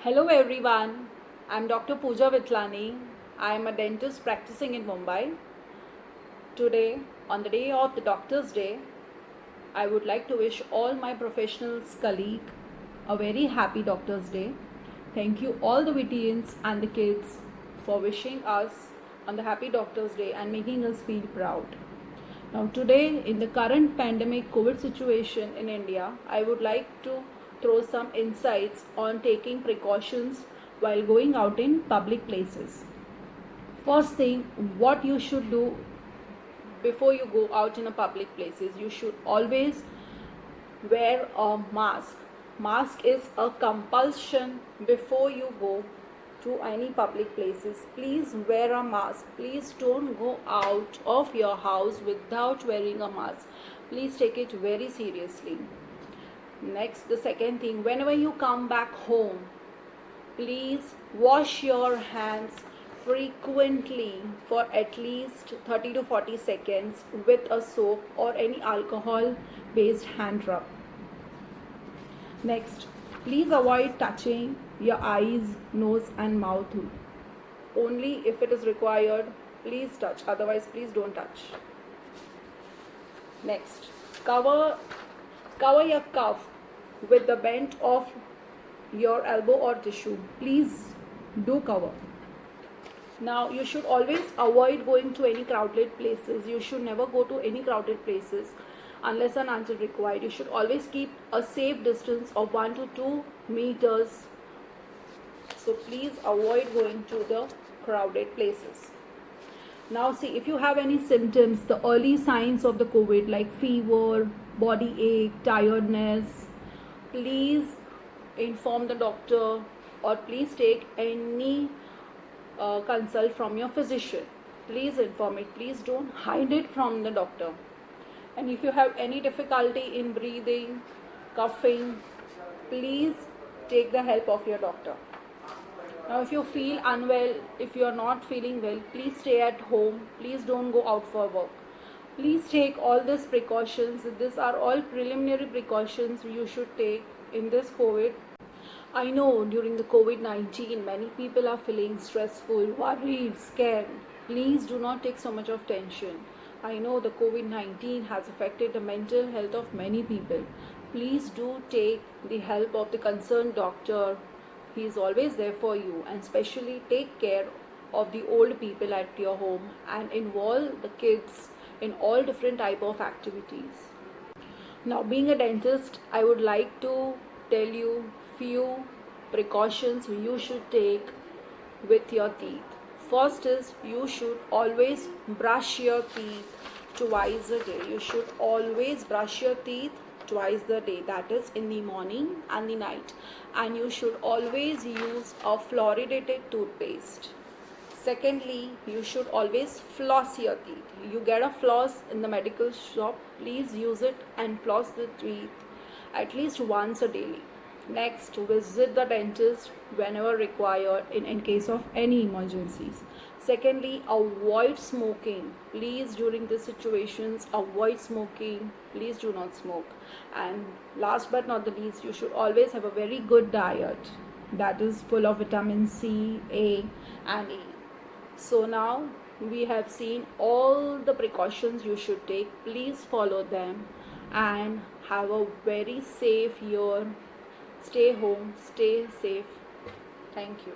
Hello everyone, I'm Dr. Pooja Vitlani. I am a dentist practicing in Mumbai. Today, on the day of the Doctor's Day, I would like to wish all my professionals colleagues a very happy Doctor's Day. Thank you all the VTNs and the kids for wishing us on the happy Doctor's Day and making us feel proud. Now today in the current pandemic COVID situation in India, I would like to throw some insights on taking precautions while going out in public places. First thing, what you should do before you go out in a public places, you should always wear a mask. Mask is a compulsion before you go to any public places. Please wear a mask. Please don't go out of your house without wearing a mask. Please take it very seriously. Next, the second thing, whenever you come back home, please wash your hands frequently for at least 30 to 40 seconds with a soap or any alcohol based hand rub. Next, please avoid touching your eyes, nose and mouth. Only if it is required, please touch. Otherwise, please don't touch. Next, cover your cuff with the bend of your elbow or tissue. Please do cover. Now, you should always avoid going to any crowded places. You should never go to any crowded places unless and until required. You should always keep a safe distance of 1 to 2 meters. So please avoid going to the crowded places. Now see, if you have any symptoms, the early signs of the COVID like fever, body ache, tiredness, please inform the doctor or please take any consult from your physician. Please inform it. Please don't hide it from the doctor. And if you have any difficulty in breathing, coughing, please take the help of your doctor. Now if you feel unwell, if you are not feeling well, please stay at home. Please don't go out for work. Please take all these precautions. These are all preliminary precautions you should take in this COVID. I know during the COVID-19, many people are feeling stressful, worried, scared. Please do not take so much of tension. I know the COVID-19 has affected the mental health of many people. Please do take the help of the concerned doctor. He is always there for you, and especially take care of the old people at your home and involve the kids in all different type of activities. Now, being a dentist, I would like to tell you few precautions you should take with your teeth. First is you should always brush your teeth twice a day. You should always brush your teeth twice a day, that is in the morning and the night, and you should always use a fluoridated toothpaste. Secondly, you should always floss your teeth. You get a floss in the medical shop, please use it and floss the teeth at least once a daily. Next, visit the dentist whenever required in case of any emergencies. Secondly, avoid smoking. Please, during these situations, avoid smoking. Please do not smoke. And last but not the least, you should always have a very good diet that is full of vitamin C, A and E. So now we have seen all the precautions you should take. Please follow them and have a very safe year. Stay home, stay safe. Thank you.